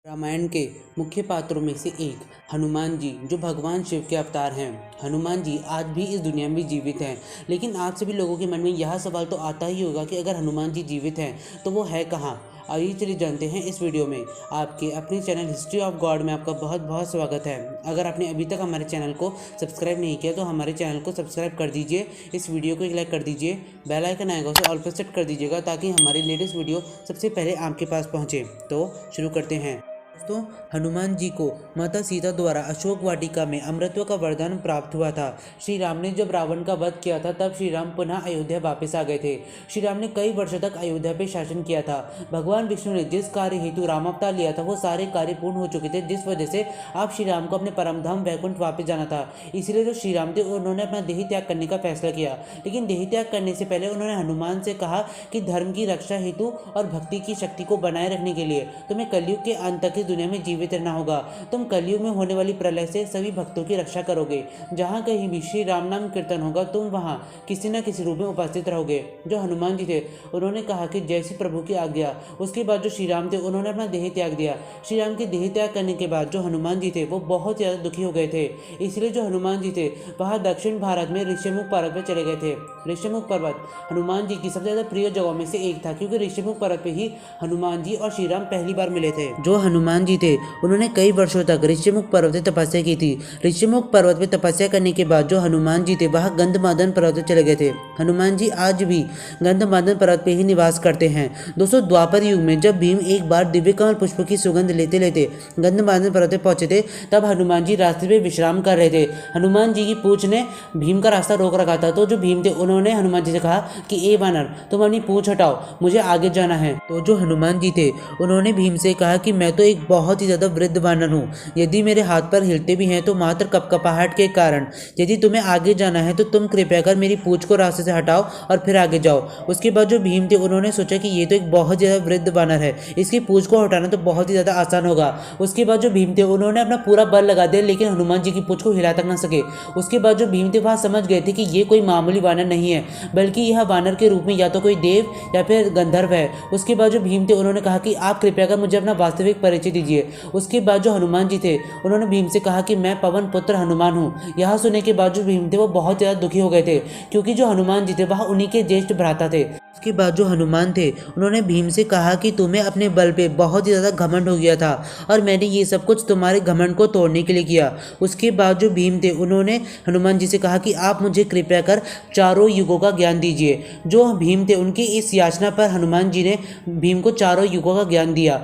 रामायण के मुख्य पात्रों में से एक हनुमान जी, जो भगवान शिव के अवतार हैं। हनुमान जी आज भी इस दुनिया में जीवित हैं, लेकिन आप सभी लोगों के मन में यह सवाल तो आता ही होगा कि अगर हनुमान जी जीवित हैं तो वो है कहाँ। आइए चलिए जानते हैं इस वीडियो में। आपके अपने चैनल हिस्ट्री ऑफ गॉड में आपका बहुत बहुत स्वागत है। अगर आपने अभी तक हमारे चैनल को सब्सक्राइब नहीं किया तो हमारे चैनल को सब्सक्राइब कर दीजिए, इस वीडियो को एक लाइक कर दीजिए, बेल आइकन आएगा उसे ऑल पर सेट कर दीजिएगा ताकि हमारी लेटेस्ट वीडियो सबसे पहले आपके पास पहुँचे। तो शुरू करते हैं। दोस्तों, हनुमान जी को माता सीता द्वारा अशोक वाटिका में अमृतत्व का वरदान प्राप्त हुआ था। श्री राम ने जब रावण का वध किया था तब श्री राम पुनः अयोध्या वापस आ गए थे। श्री राम ने कई वर्षों तक अयोध्या पे शासन किया था। भगवान विष्णु ने जिस कार्य हेतु रामावतार लिया था वो सारे कार्य पूर्ण हो चुके थे, जिस वजह से अब श्री राम को अपने परम धाम वैकुंठ वापस जाना था। इसलिए जो श्री राम थे उन्होंने अपना देह त्याग करने का फैसला किया, लेकिन देह त्याग करने से पहले उन्होंने हनुमान से कहा कि धर्म की रक्षा हेतु और भक्ति की शक्ति को बनाए रखने के लिए तुम्हें कलयुग के अंत तक इस दुनिया में जीवित रहना होगा। तुम कलयुग में होने वाली प्रलय से सभी भक्तों की रक्षा करोगे। जहाँ कहीं भी श्री राम नाम कीर्तन होगा तुम वहाँ किसी न किसी रूप में उपस्थित रहोगे। जो हनुमान जी थे उन्होंने कहा कि जैसी प्रभु की आज्ञा। उसके बाद जो श्री राम थे उन्होंने अपना देह त्याग दिया। श्री राम के देह त्याग करने के बाद जो हनुमान जी थे वो बहुत ज़्यादा दुखी हो गए थे। इसलिए जो हनुमान जी थे वहाँ दक्षिण भारत में ऋषिमुख पर्वत पर चले गए थे। ऋषिमुख पर्वत हनुमान जी की सबसे ज़्यादा प्रिय जगहों में से एक था, क्योंकि ऋषिमुख पर्वत पे ही हनुमान जी और श्री राम पहली बार मिले थे। जो हनुमान जी थे उन्होंने कई वर्षों तक ऋषिमुख पर्वत पे तपस्या की थी। ऋषिमुख पर्वत पे तपस्या करने के बाद जो हनुमान जी थे वह गंधमादन पर्वत पे चले गए थे। हनुमान जी आज भी गंधमादन पर्वत पे ही निवास करते हैं। दोस्तों, द्वापर युग में जब भीम एक बार दिव्य कमल पुष्प की सुगंध लेते लेते गंधमादन पर्वत पे पहुंचे थे, तब हनुमान जी रास्ते पे विश्राम कर रहे थे। हनुमान जी की पूंछ ने भीम का रास्ता रोक रखा था, तो जो भीम थे उन्होंने हनुमान जी से कहा कि ए वानर, तुम अपनी पूंछ हटाओ, मुझे आगे जाना है। तो जो हनुमान जी थे उन्होंने भीम से कहा कि मैं तो एक बहुत ही ज़्यादा वृद्ध वानर हूँ, यदि मेरे हाथ पर हिलते भी हैं तो मात्र कपकपाहट के कारण। यदि तुम्हें आगे जाना है तो तुम कृपया कर मेरी पूंछ को रास्ते से हटाओ और फिर आगे जाओ। उसके बाद जो भीम थे उन्होंने सोचा कि ये तो एक बहुत ज़्यादा वृद्ध वानर है, इसकी पूंछ को हटाना तो बहुत ही ज़्यादा आसान होगा। उसके बाद जो भीम थे उन्होंने अपना पूरा बल लगा दिया, लेकिन हनुमान जी की पूंछ को हिला तक ना सके। उसके बाद जो भीम थे वह समझ गए थे कि ये कोई मामूली वानर नहीं है, बल्कि यह वानर के रूप में या तो कोई देव या फिर गंधर्व है। उसके बाद जो भीम थे उन्होंने कहा कि आप कृपया कर मुझे अपना वास्तविक परिचय दीजिए। उसके बाद जो हनुमान जी थे उन्होंने भीम से कहा कि मैं पवन पुत्र हनुमान हूँ। यह सुनने के बाद जो भीम थे वो बहुत ज़्यादा दुखी हो गए थे, क्योंकि जो हनुमान जी थे वह उन्हीं के ज्येष्ठ भ्राता थे। उसके बाद जो हनुमान थे उन्होंने भीम से कहा कि तुम्हें अपने बल पे बहुत ही ज़्यादा घमंड हो गया था और मैंने ये सब कुछ तुम्हारे घमंड को तोड़ने के लिए किया। उसके बाद जो भीम थे उन्होंने हनुमान जी से कहा कि आप मुझे कृपया कर चारों युगों का ज्ञान दीजिए। जो भीम थे उनकी इस याचना पर हनुमान जी ने भीम को चारों युगों का ज्ञान दिया।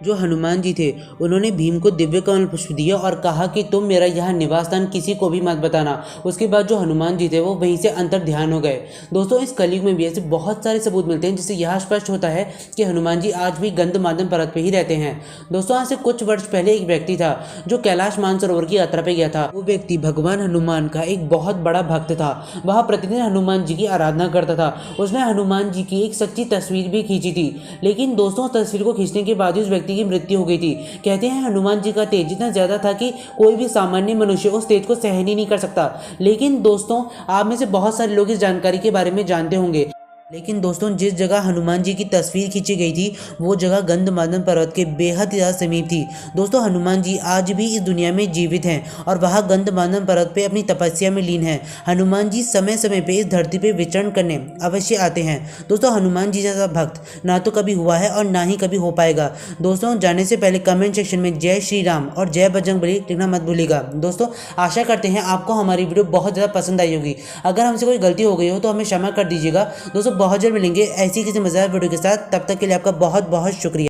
जो हनुमान जी थे उन्होंने भीम को दिव्य कमल पुष्प दिया और कहा कि तुम मेरा यह निवास स्थान किसी को भी मत बताना। उसके बाद जो हनुमान जी थे वो वहीं से अंतर ध्यान हो गए। दोस्तों, इस कलयुग में भी ऐसे बहुत सारे सबूत मिलते हैं जिससे यह स्पष्ट होता है कि हनुमान जी आज भी गंधमादन पर्वत पे ही रहते हैं। दोस्तों, आज से कुछ वर्ष पहले एक व्यक्ति था जो कैलाश मानसरोवर की यात्रा पे गया था। वो व्यक्ति भगवान हनुमान का एक बहुत बड़ा भक्त था। वह प्रतिदिन हनुमान जी की आराधना करता था। उसने हनुमान जी की एक सच्ची तस्वीर भी खींची थी, लेकिन दोस्तों तस्वीर को खींचने के बाद उस व्यक्ति की मृत्यु हो गई थी। कहते हैं हनुमान जी का तेज इतना ज्यादा था कि कोई भी सामान्य मनुष्य उस तेज को सहन ही नहीं कर सकता। लेकिन दोस्तों, आप में से बहुत सारे लोग इस जानकारी के बारे में जानते होंगे, लेकिन दोस्तों जिस जगह हनुमान जी की तस्वीर खींची गई थी वो जगह गंधमादन पर्वत के बेहद ज़्यादा समीप थी। दोस्तों, हनुमान जी आज भी इस दुनिया में जीवित हैं और वह गंधमादन पर्वत पे अपनी तपस्या में लीन हैं। हनुमान जी समय समय पे इस धरती पे विचरण करने अवश्य आते हैं। दोस्तों, हनुमान जी जैसा भक्त ना तो कभी हुआ है और ना ही कभी हो पाएगा। दोस्तों, जाने से पहले कमेंट सेक्शन में जय श्री राम और जय बजरंगबली लिखना मत भूलिएगा। दोस्तों, आशा करते हैं आपको हमारी वीडियो बहुत ज़्यादा पसंद आई होगी। अगर हमसे कोई गलती हो गई हो तो हमें क्षमा कर दीजिएगा। दोस्तों, बहुत जल्द मिलेंगे ऐसी किसी मजेदार वीडियो के साथ। तब तक के लिए आपका बहुत बहुत शुक्रिया।